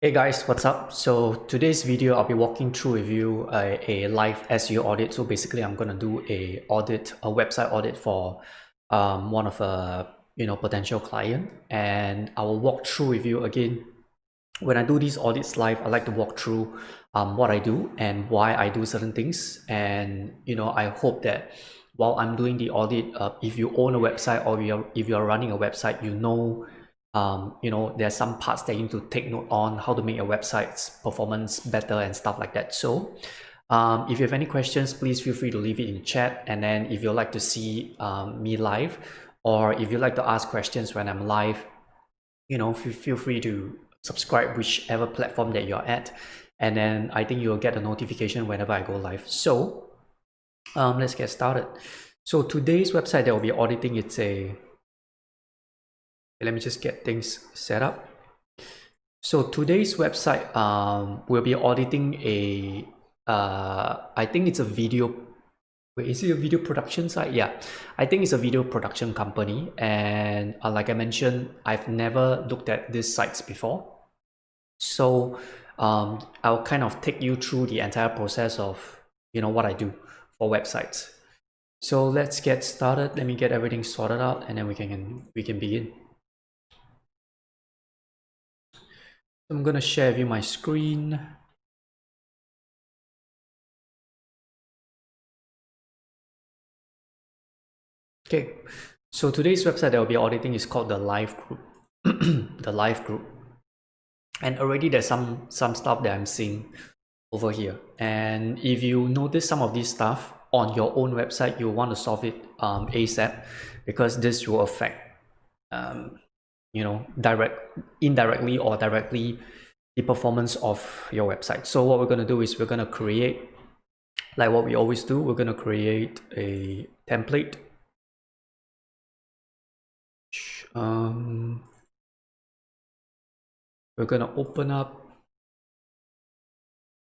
Hey guys, what's up? So today's video, I'll be walking through with you a live SEO audit. So basically, I'm gonna do a website audit for one of a potential client, and I will walk through with you again. When I do these audits live, I like to walk through what I do and why I do certain things. And I hope that while I'm doing the audit, if you own a website or if you're running a website, there are some parts that you need to take note on how to make your website's performance better and stuff like that. So if you have any questions, please feel free to leave it in chat. And then if you'd like to see me live, or if you'd like to ask questions when I'm live, feel free to subscribe whichever platform that you're at. And then I think you'll get a notification whenever I go live. So let's get started. So today's website that we'll be auditing, let me just get things set up. So today's website, we'll be auditing I think it's a video. Wait, is it a video production site? Yeah, I think it's a video production company. And like I mentioned, I've never looked at these sites before. So I'll kind of take you through the entire process of what I do for websites. So let's get started. Let me get everything sorted out, and then we can begin. I'm gonna share with you my screen. Okay, so today's website that I'll be auditing is called the Live Group. The Live Group. And already there's some stuff that I'm seeing over here. And if you notice some of this stuff on your own website, you want to solve it ASAP, because this will affect indirectly or directly the performance of your website. So what we're going to do is we're going to create, like what we always do, we're going to create a template. We're going to open up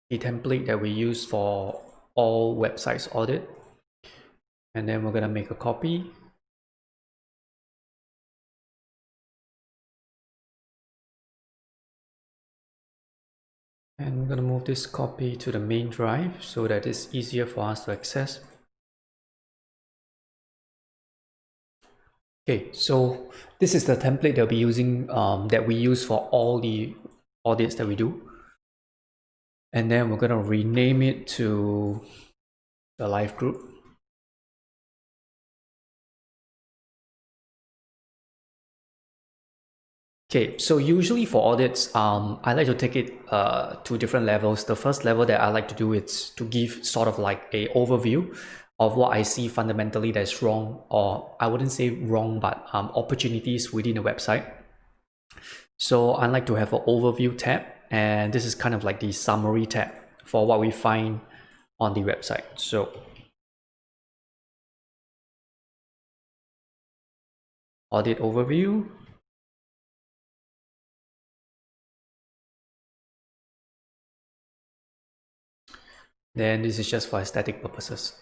the template that we use for all websites audit, and then we're going to make a copy. And we're going to move this copy to the main drive so that it's easier for us to access. Okay, so this is the template that we'll be using, that we use for all the audits that we do. And then we're going to rename it to the Live Group. Okay, so usually for audits, I like to take it to different levels. The first level that I like to do is to give sort of like a overview of what I see fundamentally that's wrong, or I wouldn't say wrong, but opportunities within a website. So I like to have an overview tab, and this is kind of like the summary tab for what we find on the website. So audit overview. Then this is just for aesthetic purposes.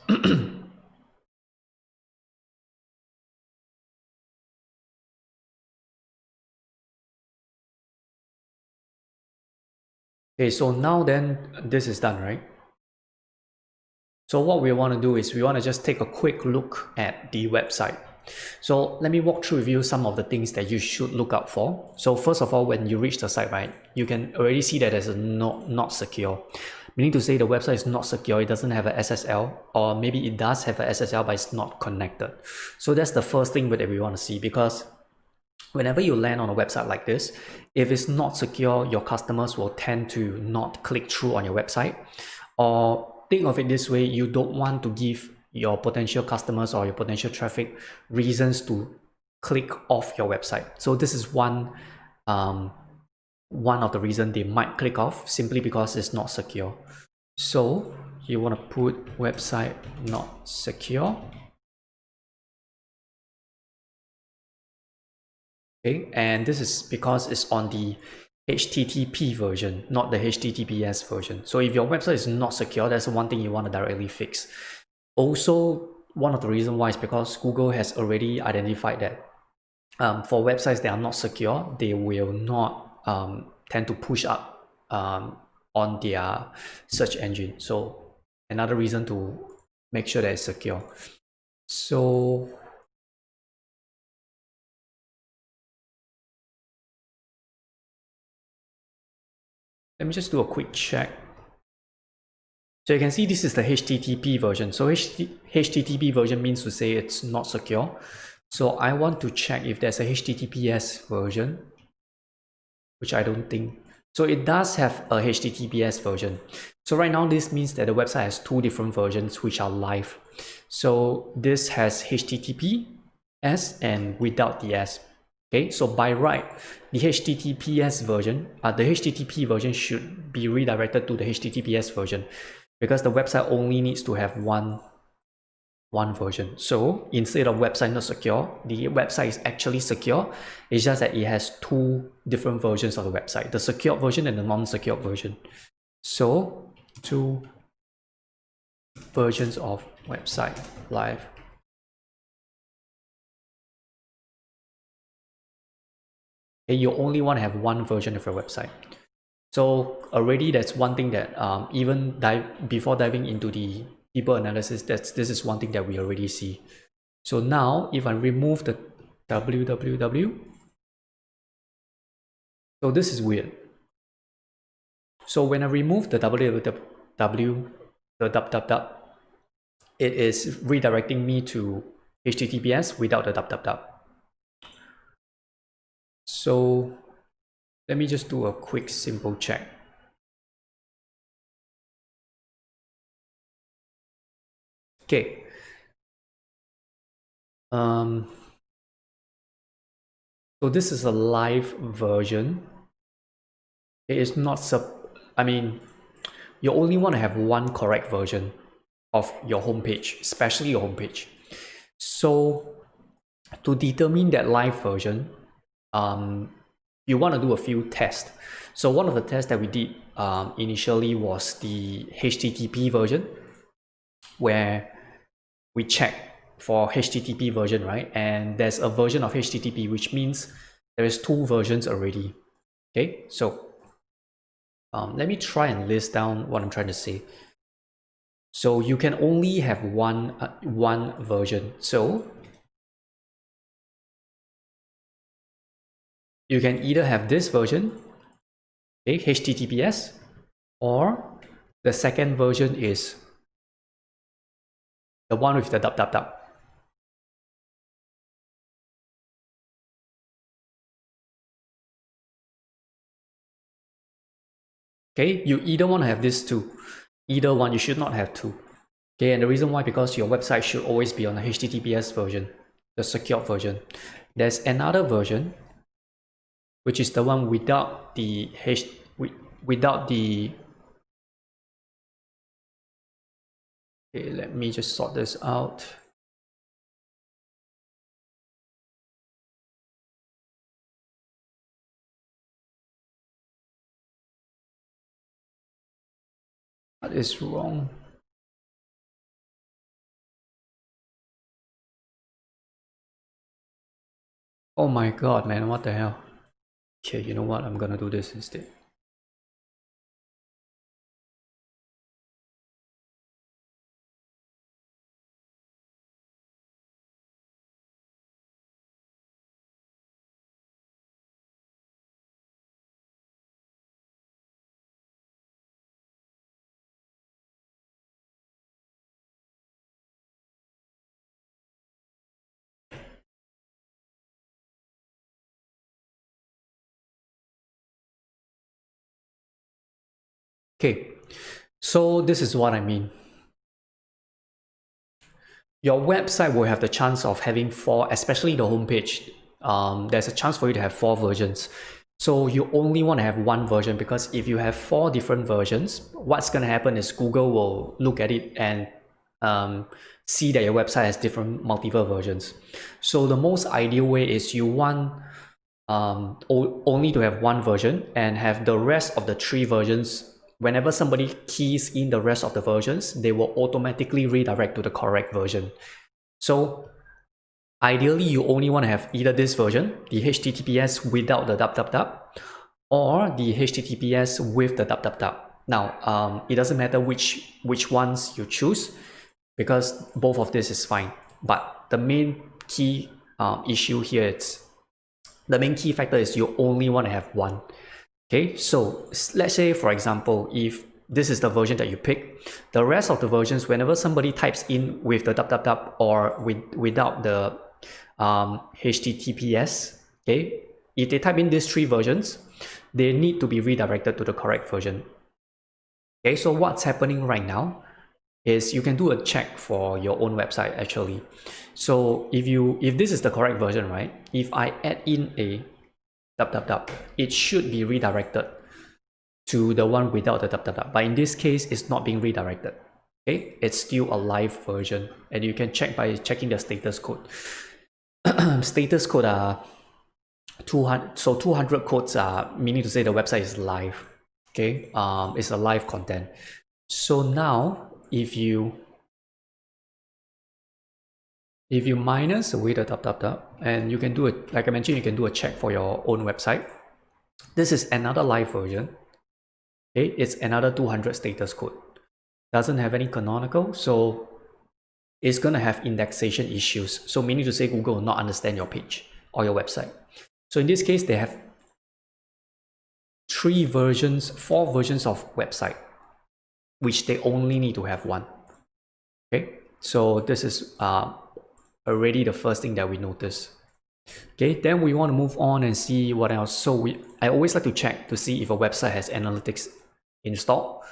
Okay, so now then this is done, right? So what we want to do is we want to just take a quick look at the website. So let me walk through with you some of the things that you should look out for. So first of all, when you reach the site, right, you can already see that it's not secure. Meaning to say the website is not secure, it doesn't have a SSL, or maybe it does have a SSL, but it's not connected. So that's the first thing that we want to see, because whenever you land on a website like this, if it's not secure, your customers will tend to not click through on your website. Or think of it this way, you don't want to give your potential customers or your potential traffic reasons to click off your website. So this is one of the reasons they might click off, simply because it's not secure. So you want to put website not secure. Okay, and this is because it's on the HTTP version, not the HTTPS version. So if your website is not secure, that's one thing you want to directly fix. Also, one of the reasons why is because Google has already identified that for websites that are not secure, they will not tend to push up on their search engine. So another reason to make sure that it's secure. So let me just do a quick check. So you can see this is the HTTP version. So HTTP version means to say it's not secure. So I want to check if there's a HTTPS version, which I don't think. So it does have a HTTPS version. So right now this means that the website has two different versions which are live. So this has HTTPS and without the S. Okay, so by right, the HTTPS version, the HTTP version should be redirected to the HTTPS version because the website only needs to have one version. So instead of website not secure, the website is actually secure. It's just that it has two different versions of the website, the secured version and the non-secured version. So two versions of website live. Okay, you only want to have one version of your website. So already that's one thing that even before diving into the deeper analysis, this is one thing that we already see. So now if I remove the www, so this is weird. So when I remove the www, it is redirecting me to HTTPS without the www. So let me just do a quick simple check. Okay. So this is a live version. It is not you only want to have one correct version of your homepage, especially your homepage. So to determine that live version, you want to do a few tests. So one of the tests that we did initially was the HTTP version, where we check for HTTP version, right? And there's a version of HTTP, which means there is two versions already. Okay, so let me try and list down what I'm trying to say. So you can only have one version. So you can either have this version, okay, HTTPS, or the second version is the one with the www. Okay, you either want to have this two, either one. You should not have two. Okay, and the reason why, because your website should always be on the HTTPS version, the secured version. There's another version, which is the one without the okay, let me just sort this out. What is wrong? Oh my god, man, what the hell? Okay, you know what? I'm gonna do this instead. Okay, so this is what I mean. Your website will have the chance of having four, especially the homepage. There's a chance for you to have four versions. So you only want to have one version, because if you have four different versions, what's going to happen is Google will look at it and see that your website has different multiple versions. So the most ideal way is you want only to have one version and have the rest of the three versions. Whenever somebody keys in the rest of the versions, they will automatically redirect to the correct version. So ideally, you only want to have either this version, the HTTPS without the www, or the HTTPS with the www. Now, it doesn't matter which ones you choose because both of this is fine. But the main key issue here is the main key factor is you only want to have one. Okay, so let's say, for example, if this is the version that you pick, the rest of the versions, whenever somebody types in with the www or without the HTTPS, okay, if they type in these three versions, they need to be redirected to the correct version. Okay, so what's happening right now is you can do a check for your own website actually. So if this is the correct version, right? If I add in a www, it should be redirected to the one without the www. But in this case, it's not being redirected. Okay, it's still a live version, and you can check by checking the status code. Status code are 200. So 200 codes are meaning to say the website is live. Okay, it's a live content. So now, if you minus away the www, and you can do it, like I mentioned, you can do a check for your own website. This is another live version. Okay, it's another 200 status code. Doesn't have any canonical, so it's gonna have indexation issues. So meaning to say Google will not understand your page or your website. So in this case, they have 4 versions of website, which they only need to have one. Okay, so this is already the first thing that we notice. Okay, then we want to move on and see what else. So I always like to check to see if a website has analytics installed,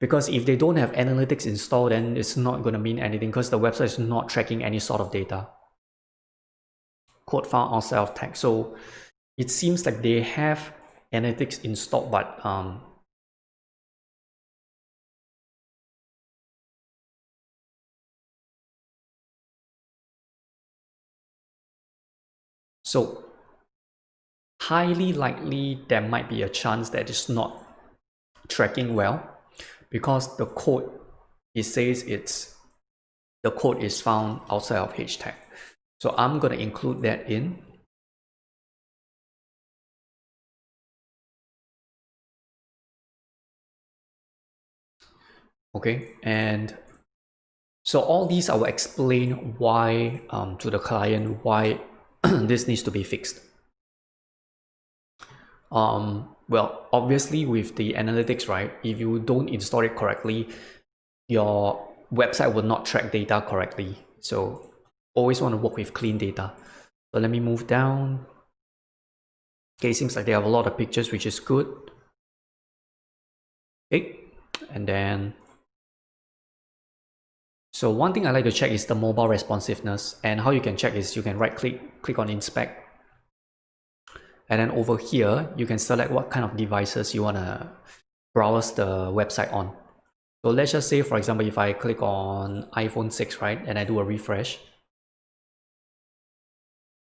because if they don't have analytics installed, then it's not going to mean anything because the website is not tracking any sort of data. Code found outside of tag. So it seems like they have analytics installed, but so highly likely there might be a chance that it's not tracking well, because the code, it says the code is found outside of h tag. So I'm going to include that in. Okay, and so all these I will explain why to the client why this needs to be fixed. Well, obviously with the analytics, right, if you don't install it correctly, your website will not track data correctly. So always want to work with clean data. So let me move down. Okay, seems like they have a lot of pictures, which is good. Okay, and then so one thing I like to check is the mobile responsiveness, and how you can check is you can click on inspect, and then over here you can select what kind of devices you want to browse the website on. So let's just say, for example, if I click on iPhone 6, right, and I do a refresh,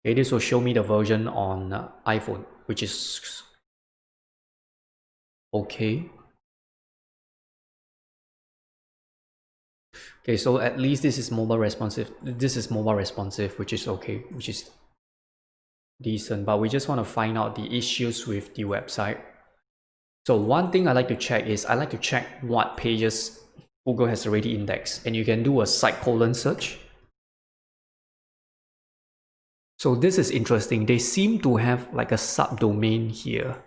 okay, this will show me the version on iPhone, which is okay. Okay, so at least this is mobile responsive. This is mobile responsive, which is okay, which is decent. But we just want to find out the issues with the website. So one thing I like to check is I like to check what pages Google has already indexed, and you can do a site colon search. So this is interesting. They seem to have like a subdomain here.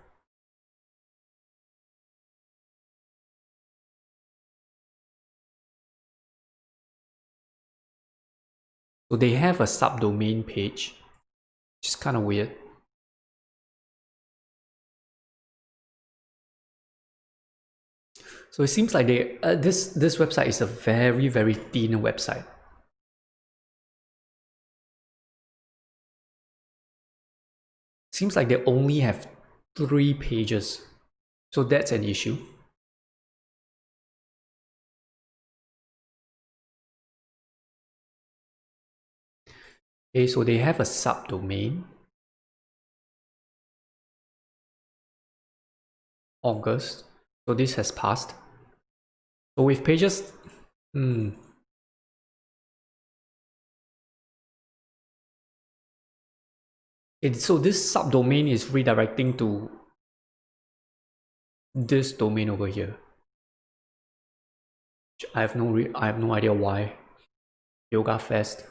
So they have a subdomain page, which is kind of weird. So it seems like they this website is a very, very thin website. Seems like they only have 3 pages. So that's an issue. Okay, so they have a subdomain. August. So this has passed. So with pages, so this subdomain is redirecting to this domain over here. I have no idea why. Yoga Fest.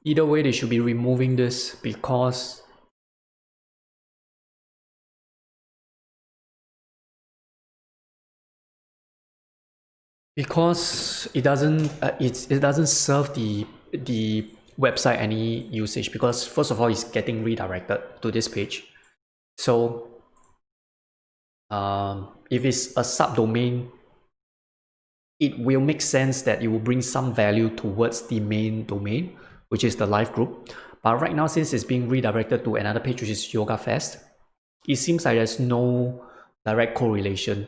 Either way, they should be removing this because it doesn't it doesn't serve the website any usage, because first of all it's getting redirected to this page. So if it's a subdomain, it will make sense that it will bring some value towards the main domain, which is the live group. But right now, since it's being redirected to another page, which is Yoga Fest, it seems like there's no direct correlation,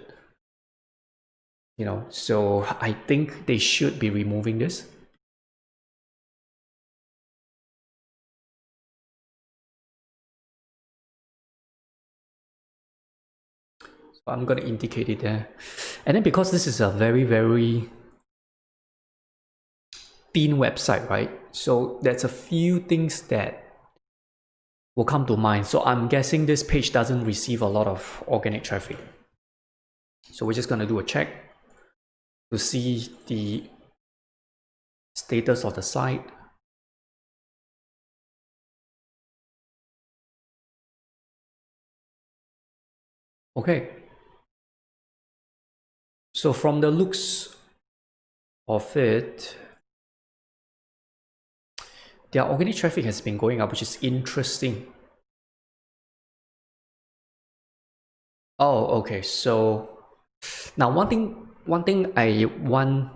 you know. So I think they should be removing this. So I'm going to indicate it there. And then because this is a very, very thin website, right? So there's a few things that will come to mind. So I'm guessing this page doesn't receive a lot of organic traffic. So we're just going to do a check to see the status of the site. Okay. So from the looks of it, their organic traffic has been going up, which is interesting. Oh, okay. So now one thing I want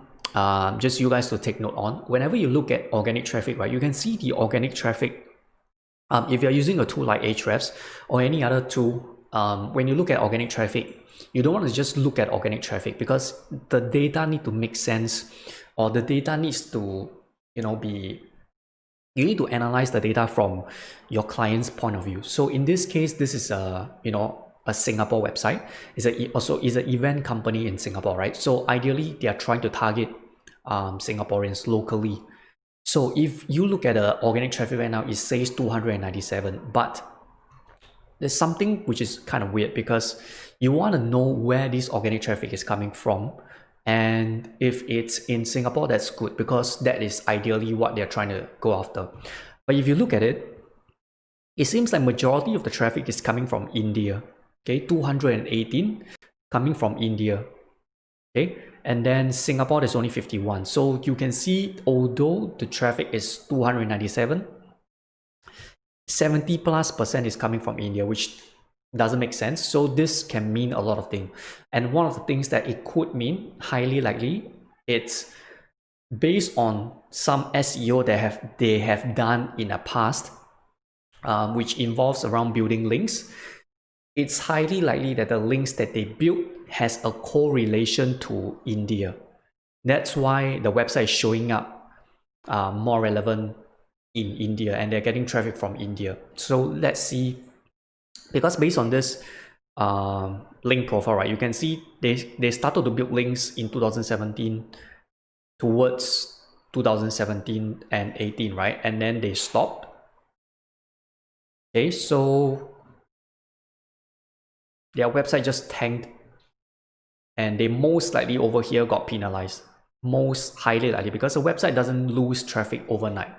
just you guys to take note on, whenever you look at organic traffic, right, you can see the organic traffic. If you're using a tool like Ahrefs or any other tool, when you look at organic traffic, you don't want to just look at organic traffic, because the data need to make sense, or the data needs to, you know, you need to analyze the data from your client's point of view. So in this case, this is a Singapore website. It's an event company in Singapore, right? So ideally, they are trying to target Singaporeans locally. So if you look at the organic traffic right now, it says 297, but there's something which is kind of weird, because you want to know where this organic traffic is coming from. And if it's in Singapore, that's good, because that is ideally what they're trying to go after. But if you look at it, it seems like majority of the traffic is coming from India. Okay, 218 coming from India. Okay, and then Singapore, there's only 51. So you can see, although the traffic is 297, 70+% is coming from India, which doesn't make sense. So this can mean a lot of things. And one of the things that it could mean, highly likely, it's based on some SEO that they have done in the past, which involves around building links. It's highly likely that the links that they built has a correlation to India. That's why the website is showing up more relevant in India, and they're getting traffic from India. So let's see, because based on this link profile, right, you can see they started to build links in 2017 towards 2017 and 18, right? And then they stopped. Okay, so their website just tanked, and they most likely over here got penalized. Most highly likely, because the website doesn't lose traffic overnight.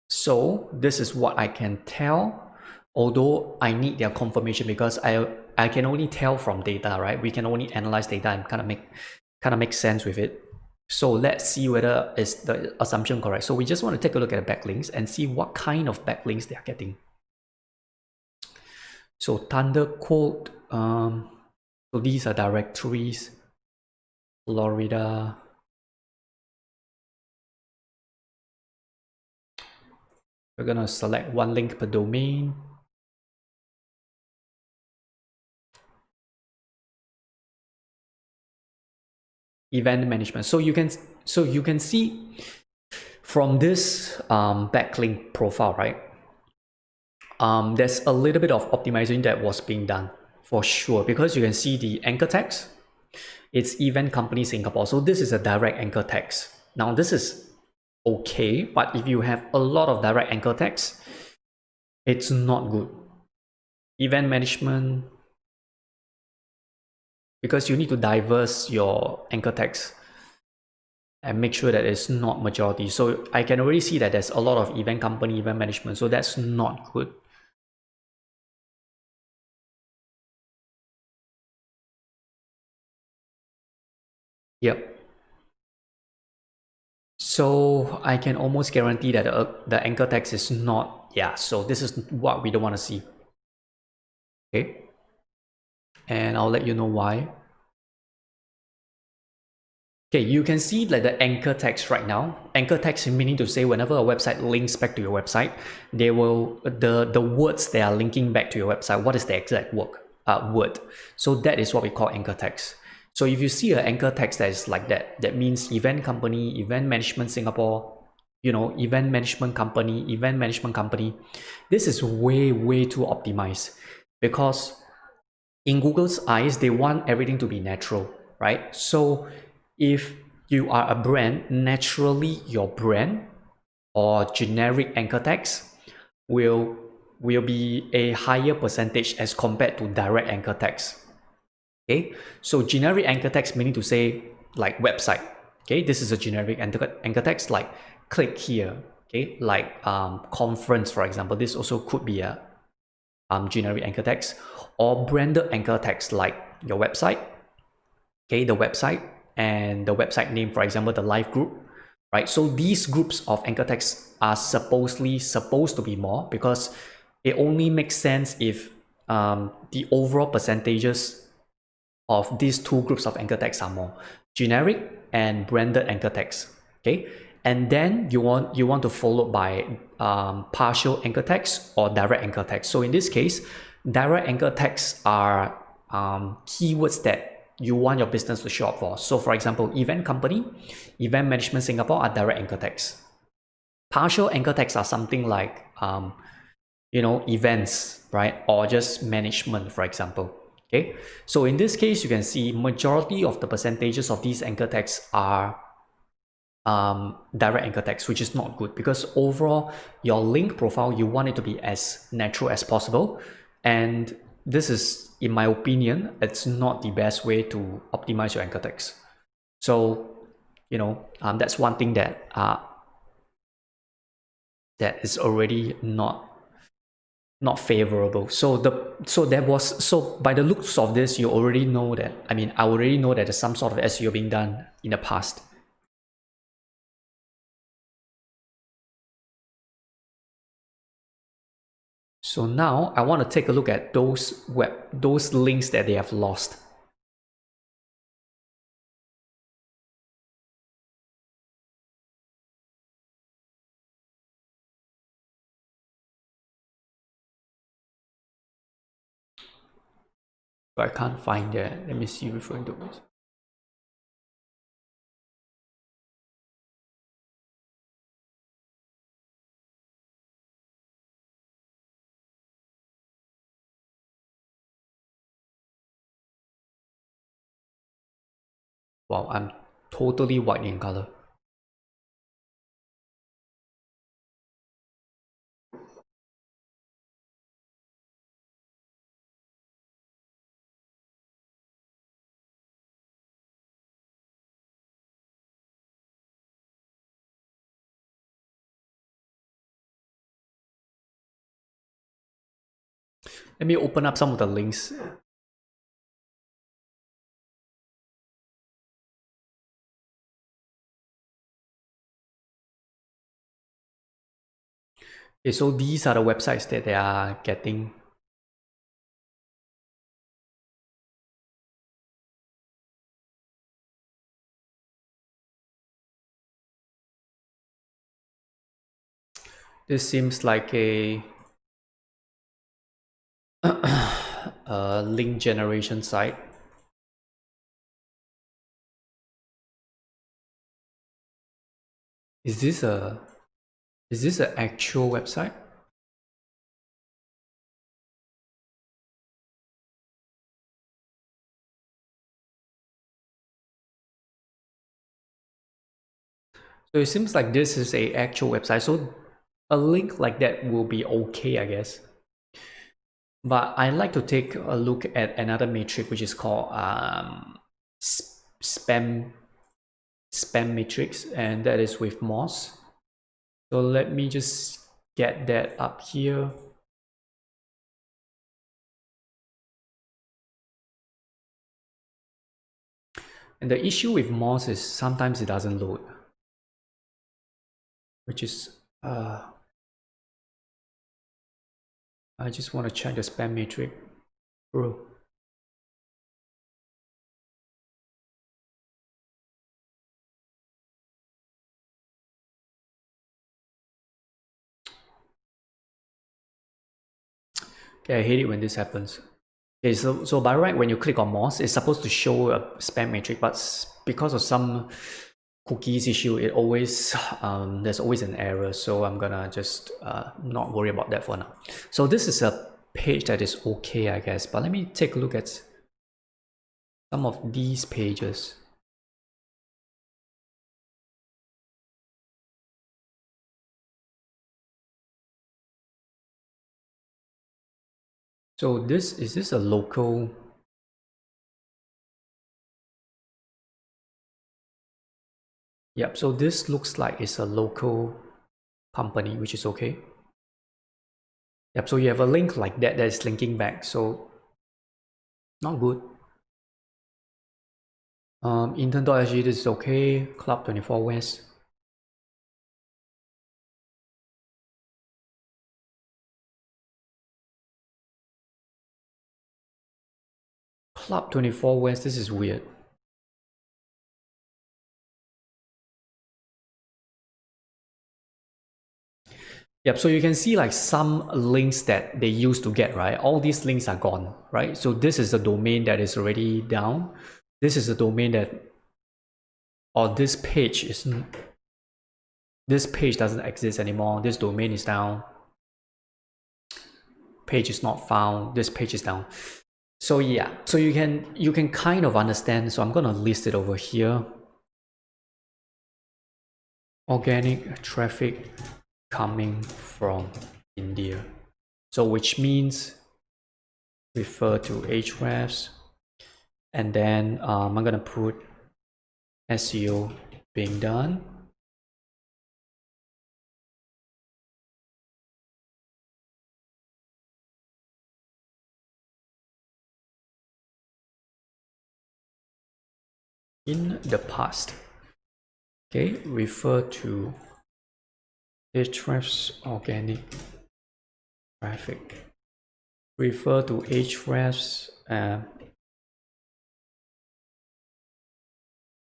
So this is what I can tell, although I need their confirmation, because I can only tell from data, right? We can only analyze data and kind of make sense with it. So let's see whether is the assumption correct. So we just want to take a look at the backlinks and see what kind of backlinks they are getting. So Thunder Quote, so these are directories, Florida. We're gonna select one link per domain. Event management. So you can see from this backlink profile, right? there's a little bit of optimization that was being done for sure, because you can see the anchor text. It's event company Singapore. So this is a direct anchor text. Now this is okay, but if you have a lot of direct anchor text, it's not good. Event management, because you need to diverse your anchor text and make sure that it's not majority. So I can already see that there's a lot of event company, event management. So that's not good. Yep. So I can almost guarantee that the anchor text is not, yeah, so this is what we don't want to see. Okay. And I'll let you know why. Okay, you can see like the anchor text right now. Anchor text meaning to say whenever a website links back to your website, they will, the words they are linking back to your website, what is the exact word? So that is what we call anchor text. So if you see an anchor text that is like that, that means event company, event management Singapore, event management company. This is way, way too optimized, because in Google's eyes, they want everything to be natural, right? So if you are a brand, naturally your brand or generic anchor text will be a higher percentage as compared to direct anchor text. Okay, so generic anchor text meaning to say like website. Okay, this is a generic anchor text, like click here. Okay, like conference, for example. This also could be a generic anchor text, or branded anchor text, like your website. Okay, the website and the website name, for example, the live group, right? So these groups of anchor texts are supposed to be more, because it only makes sense if the overall percentages of these two groups of anchor texts are more generic and branded anchor text. Okay, and then you want to follow by partial anchor text or direct anchor text. So in this case, direct anchor texts are keywords that you want your business to show up for. So for example, event company, event management Singapore are direct anchor texts. Partial anchor texts are something like events, right? Or just management, for example. Okay, so in this case, you can see majority of the percentages of these anchor texts are direct anchor text, which is not good, because overall your link profile, you want it to be as natural as possible. And this is, in my opinion, it's not the best way to optimize your anchor text. So, that's one thing that that is already not favorable. So by the looks of this, you already know that, I already know that there's some sort of SEO being done in the past. So now I want to take a look at those links that they have lost. But I can't find that. Let me see, referring to this. Wow, I'm totally white in color. Let me open up some of the links. Okay, so these are the websites that they are getting. This seems like a link generation site. Is this an actual website? So it seems like this is a actual website. So a link like that will be okay, I guess. But I like to take a look at another metric which is called spam matrix, and that is with Moz. So let me just get that up here. And the issue with Moz is sometimes it doesn't load, which is I just want to check the spam matrix, bro. Okay, I hate it when this happens. Okay, so by right, when you click on Moz, it's supposed to show a spam matrix, but because of some cookies issue, it always there's always an error. So I'm gonna just not worry about that for now. So this is a page that is okay, I guess. But let me take a look at some of these pages. So is this a local? Yep, so this looks like it's a local company, which is okay. Yep, so you have a link like that is linking back, so not good. Intern.sg, this is okay. Club 24 West. Club 24 West, this is weird. Yep, so you can see like some links that they used to get, right? All these links are gone, right? So this is the domain that is already down. This is the domain that, or this page doesn't exist anymore. This domain is down. Page is not found. This page is down. So yeah, so you can kind of understand. So I'm gonna list it over here. Organic traffic coming from India. So which means refer to Ahrefs, and then I'm gonna put SEO being done. In the past. Okay, refer to Ahrefs organic traffic. Refer to Ahrefs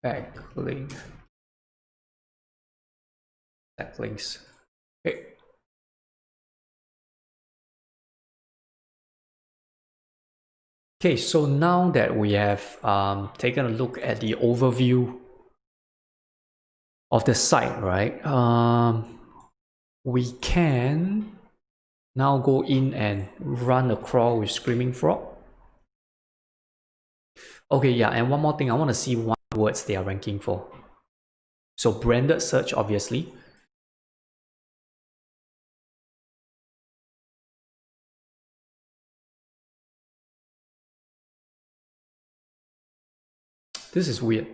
backlink. Backlinks. Okay. Okay, so now that we have taken a look at the overview of the site, right? We can now go in and run a crawl with Screaming Frog. Okay, yeah, and one more thing, I want to see what words they are ranking for. So branded search, obviously. This is weird.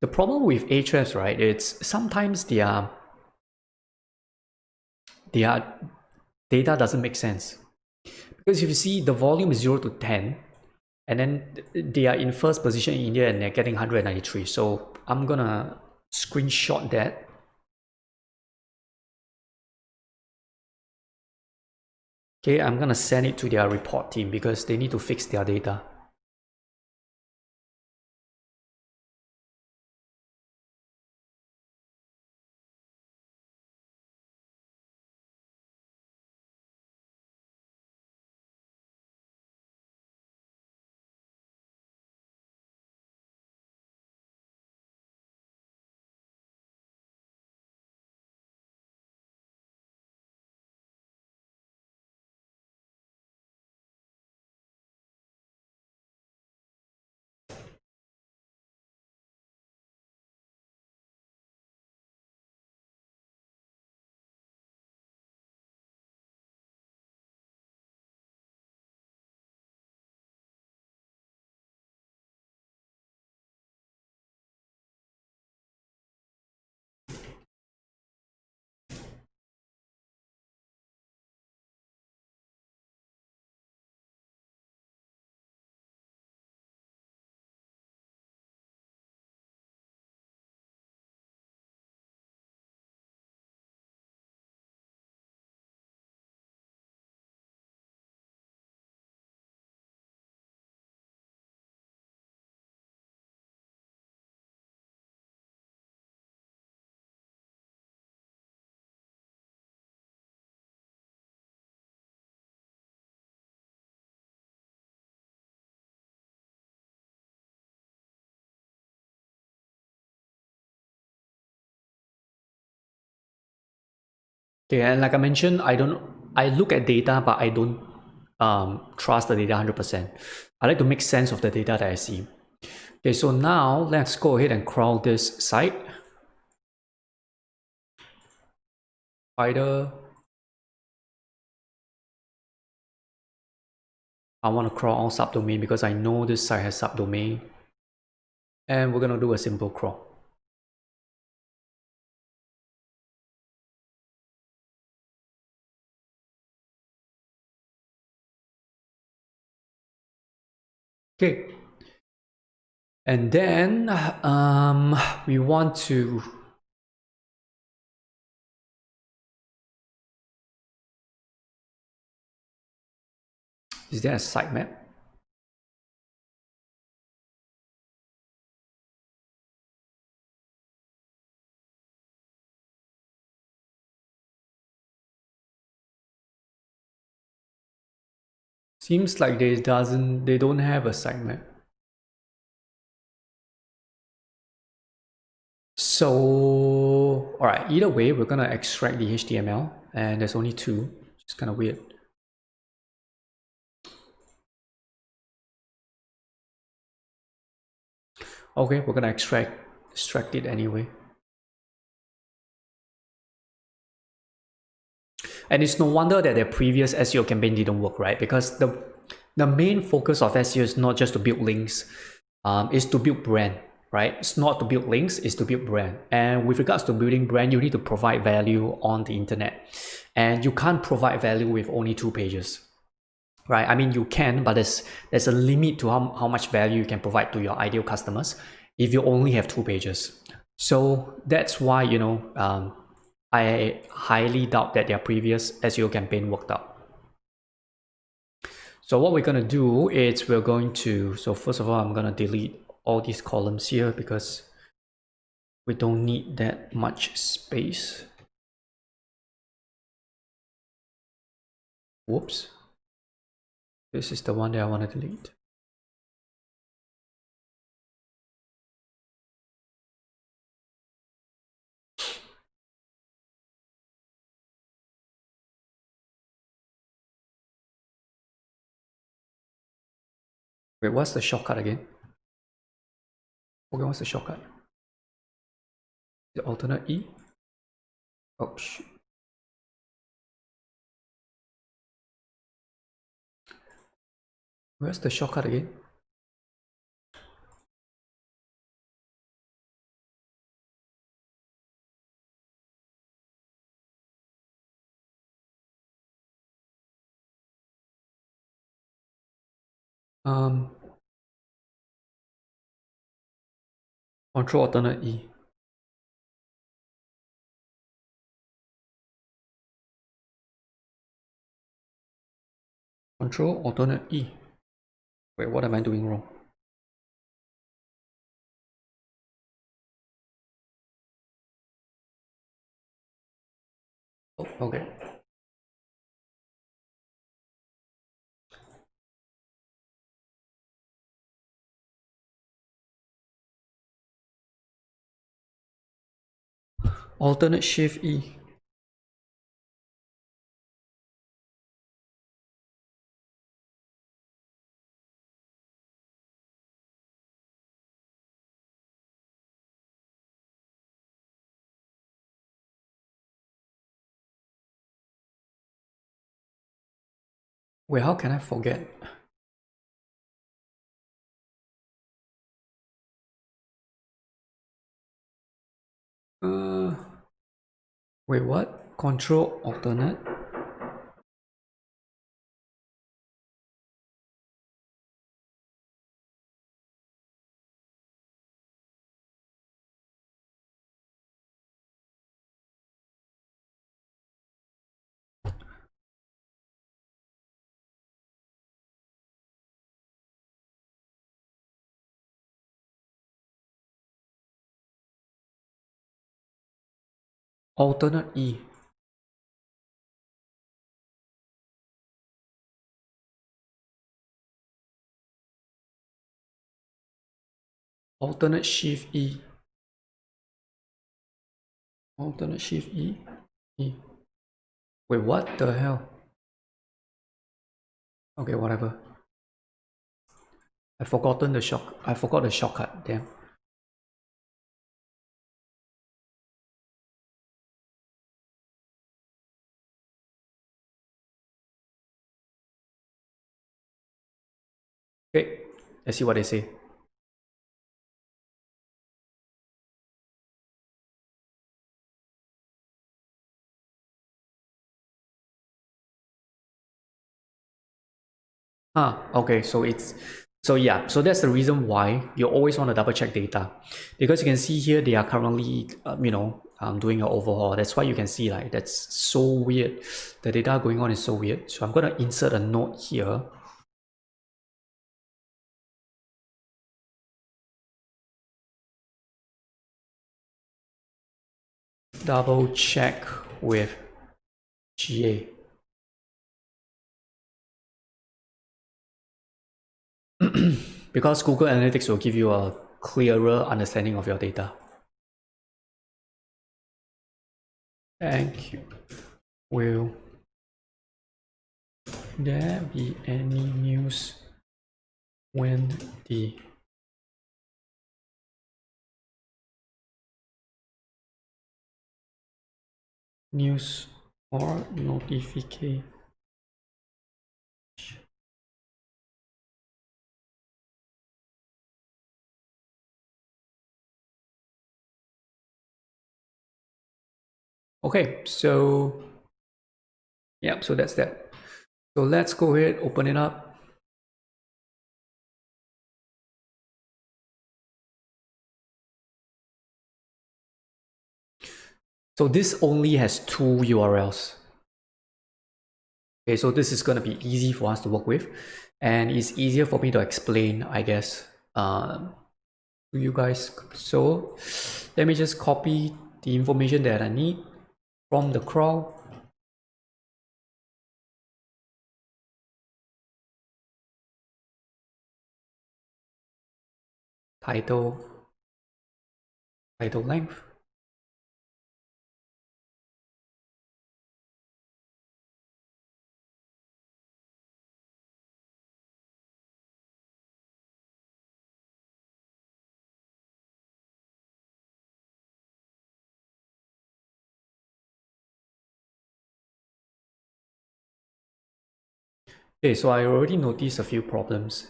The problem with Ahrefs, right, it's sometimes their data doesn't make sense. Because if you see the volume is 0 to 10, and then they are in first position in India and they're getting 193. So I'm gonna screenshot that. Okay, I'm gonna send it to their report team because they need to fix their data. Okay, and like I mentioned, I look at data, but I don't trust the data 100%. I like to make sense of the data that I see. Okay, so now let's go ahead and crawl this site. Either I want to crawl on subdomain because I know this site has subdomain. And we're going to do a simple crawl. Okay. And then we want to is there a sitemap? Seems like they don't have a sitemap. So, all right, either way, we're gonna extract the HTML, and there's only two. It's kind of weird. Okay, we're gonna extract it anyway. And it's no wonder that their previous SEO campaign didn't work, right? Because the main focus of SEO is not just to build links, is to build brand, right? It's not to build links, it's to build brand. And with regards to building brand, you need to provide value on the internet. And you can't provide value with only 2 pages, right? I mean, you can, but there's a limit to how much value you can provide to your ideal customers if you only have 2 pages. So that's why, I highly doubt that their previous SEO campaign worked out. So what we're going to do is we're going to, so first of all, I'm going to delete all these columns here because we don't need that much space. Whoops. This is the one that I want to delete. Wait, what's the shortcut again? Okay, what's the shortcut? The alternate E? Oh, shoot. Where's the shortcut again? Control alternate E. Control alternate E. Wait, what am I doing wrong? Oh, okay. Alternate shift E. Wait, how can I forget? Wait, what? Control alternate? Alternate E. Alternate shift E. Alternate shift E. E. Wait, what the hell? Okay, whatever. I forgot the shortcut, damn. Okay, let's see what they say. Okay, so yeah, so that's the reason why you always want to double check data, because you can see here they are currently doing an overhaul. That's why you can see like that's so weird. The data going on is so weird. So I'm gonna insert a note here. Double check with GA. Because Google Analytics will give you a clearer understanding of your data. Thank you. Will there be any news when the news or notification? Okay, so yeah, so that's that. So let's go ahead, open it up. So this only has 2 URLs. Okay, so this is going to be easy for us to work with, and it's easier for me to explain, I guess, to you guys. So let me just copy the information that I need from the crawl. Title length. Okay, so I already noticed a few problems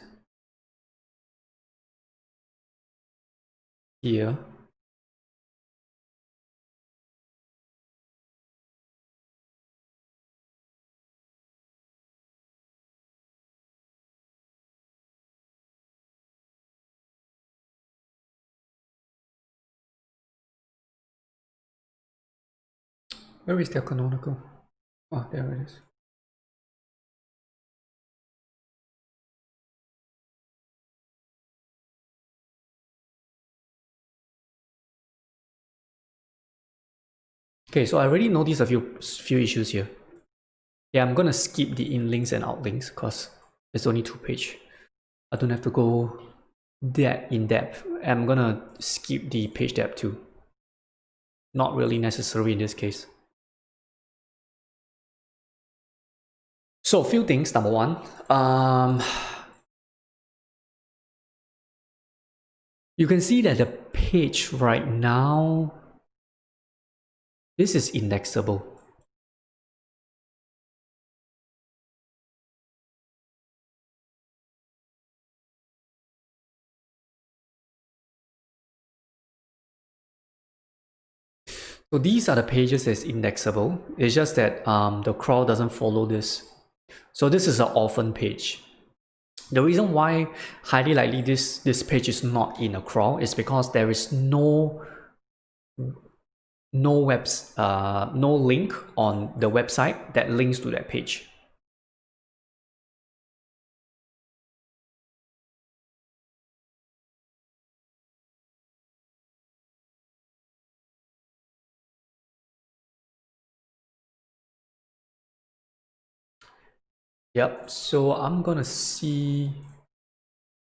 here. Where is their canonical? Oh, there it is. Okay, so I already noticed a few issues here. Yeah, I'm gonna skip the inlinks and outlinks because it's only 2 pages. I don't have to go that in depth. I'm gonna skip the page depth too. Not really necessary in this case. So a few things. Number one, you can see that the page right now, this is indexable. So these are the pages that's indexable. It's just that the crawl doesn't follow this. So this is an orphan page. The reason why highly likely this page is not in a crawl is because there is no link on the website that links to that page. Yep, so I'm gonna see,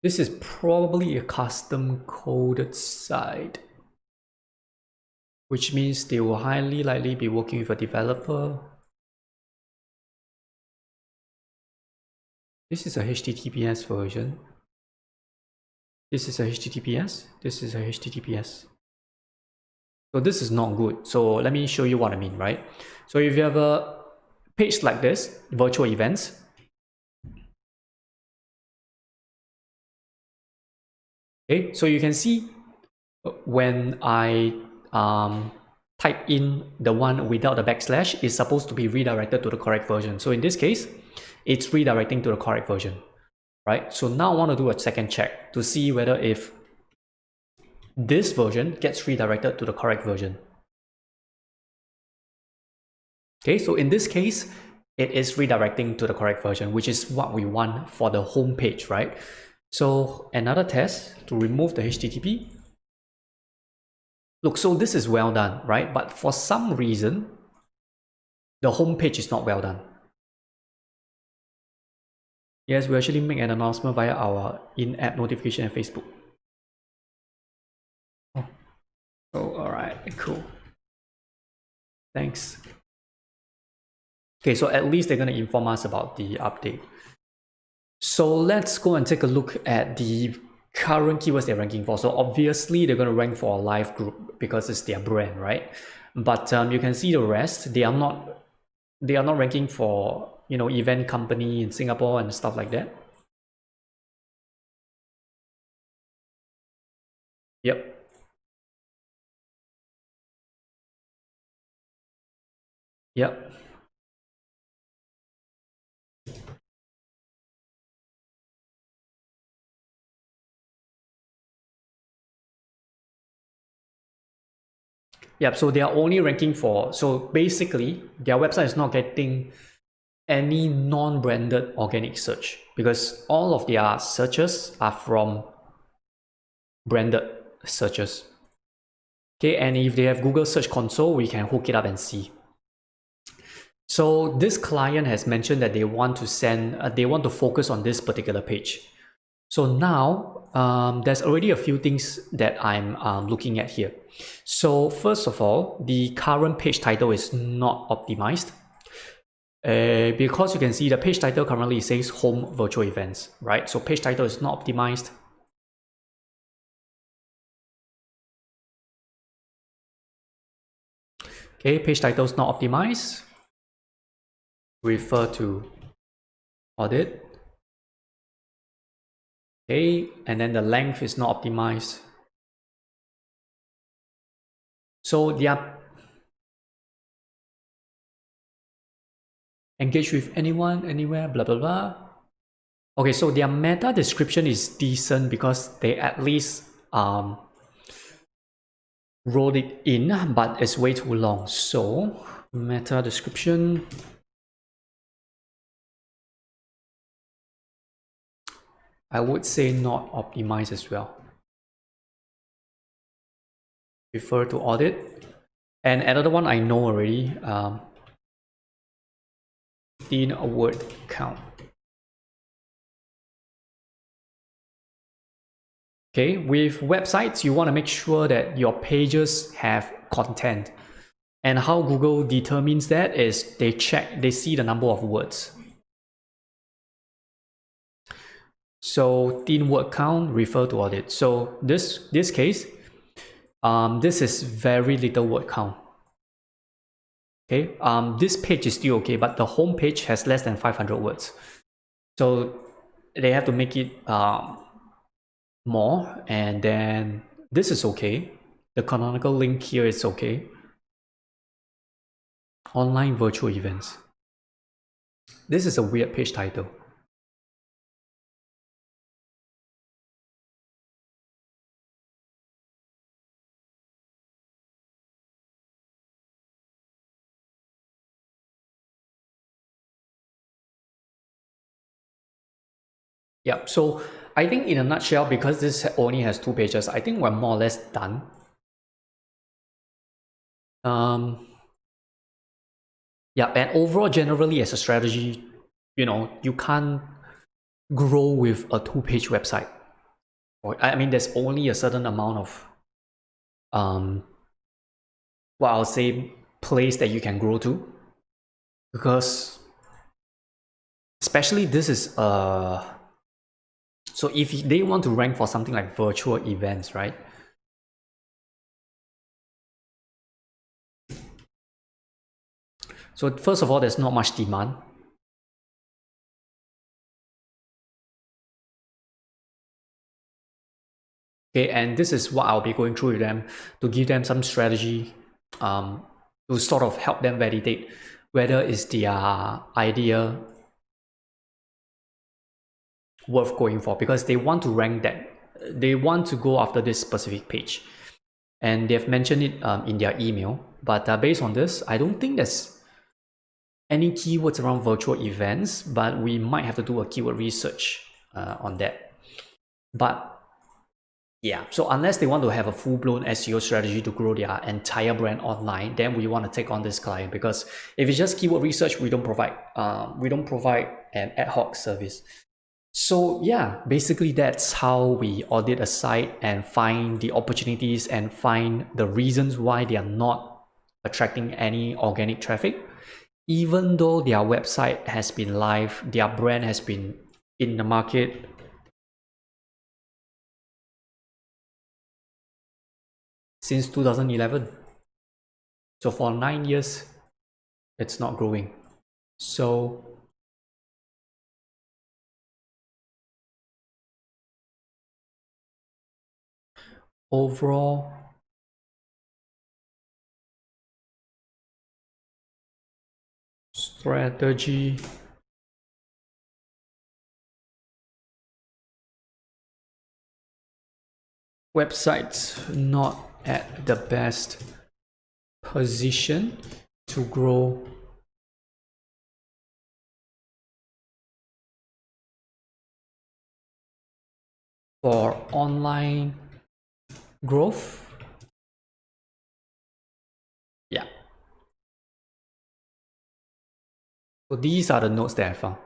this is probably a custom coded site, which means they will highly likely be working with a developer. This is a HTTPS version. This is a HTTPS. This is a HTTPS. So this is not good. So let me show you what I mean, right? So if you have a page like this, virtual events, okay, so you can see when I type in the one without the backslash, it's supposed to be redirected to the correct version. So in this case, it's redirecting to the correct version, right? So now I want to do a second check to see whether if this version gets redirected to the correct version. Okay, so in this case, it is redirecting to the correct version, which is what we want for the home page, right? So another test to remove the HTTP. Look, so this is well done, right? But for some reason, the home page is not well done. Yes, we actually make an announcement via our in-app notification at Facebook. Oh, all right, cool. Thanks. Okay, so at least they're going to inform us about the update. So let's go and take a look at the current keywords they're ranking for. So obviously they're going to rank for a live group because it's their brand, right? But you can see the rest. They are not ranking for, you know, event company in Singapore and stuff like that. Yep. Yep. Yep, so they are only ranking for, so basically their website is not getting any non-branded organic search because all of their searches are from branded searches. Okay, and if they have Google Search Console, we can hook it up and see. So this client has mentioned that they want to send, they want to focus on this particular page. So now there's already a few things that I'm looking at here. So first of all, the current page title is not optimized. Because you can see the page title currently says home virtual events, right? So page title is not optimized. Okay, page title is not optimized. Refer to audit. Okay, and then the length is not optimized. So they are engage with anyone, anywhere, blah, blah, blah. Okay, so their meta description is decent because they at least wrote it in, but it's way too long. So meta description. I would say not optimized as well. Refer to audit. And another one I know already, 15 word count. Okay, with websites, you want to make sure that your pages have content. And how Google determines that is they see the number of words. So 10 word count, refer to audit. So this case, this is very little word count. Okay, this page is still okay, but the home page has less than 500 words. So they have to make it more, and then this is okay. The canonical link here is okay. Online virtual events. This is a weird page title. Yeah, so I think in a nutshell, because this only has 2 pages, I think we're more or less done. Yeah, and overall, generally as a strategy, you know, you can't grow with a 2-page website. I mean, there's only a certain amount of, well, I'll say place that you can grow to, because especially this is so if they want to rank for something like virtual events, right? So first of all, there's not much demand. Okay, and this is what I'll be going through with them to give them some strategy to sort of help them validate whether is their idea worth going for, because they want to rank that, they want to go after this specific page, and they've mentioned it in their email. But based on this, I don't think there's any keywords around virtual events, but we might have to do a keyword research on that. But yeah, so unless they want to have a full-blown SEO strategy to grow their entire brand online, then we want to take on this client, because if it's just keyword research, we don't provide an ad hoc service. So yeah, basically that's how we audit a site and find the opportunities and find the reasons why they are not attracting any organic traffic. Even though their website has been live, their brand has been in the market since 2011. So for 9 years, it's not growing. So overall, strategy, websites not at the best position to grow for online growth. Yeah. So these are the notes that I found.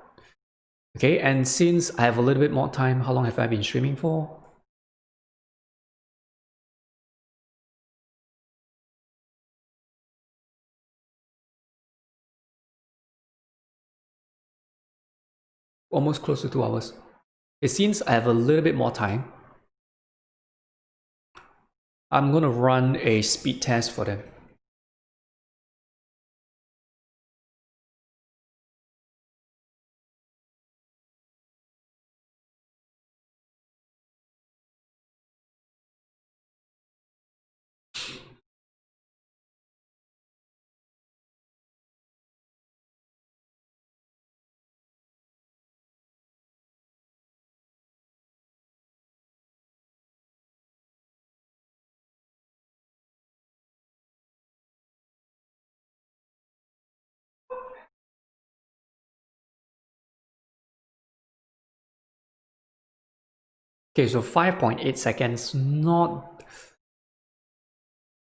Okay, and since I have a little bit more time, how long have I been streaming for? Almost close to 2 hours. Okay, since I have a little bit more time, I'm gonna run a speed test for them. Okay, so 5.8 seconds, not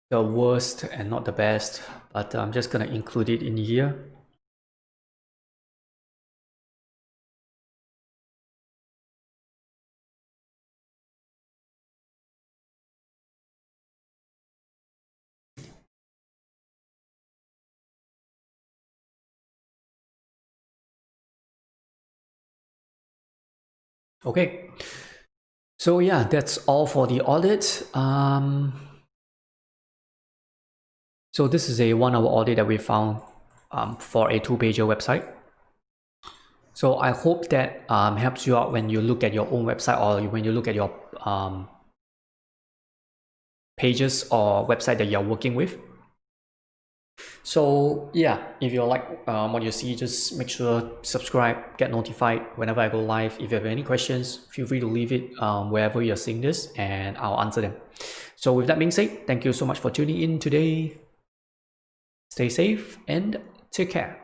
the worst and not the best, but I'm just gonna include it in here. Okay, so yeah, that's all for the audit. So this is a 1 hour audit that we found for a 2-pager website. So I hope that helps you out when you look at your own website, or when you look at your pages or website that you're working with. So yeah, if you like what you see, just make sure subscribe, get notified whenever I go live. If you have any questions, feel free to leave it wherever you're seeing this, and I'll answer them. So with that being said, thank you so much for tuning in today. Stay safe and take care.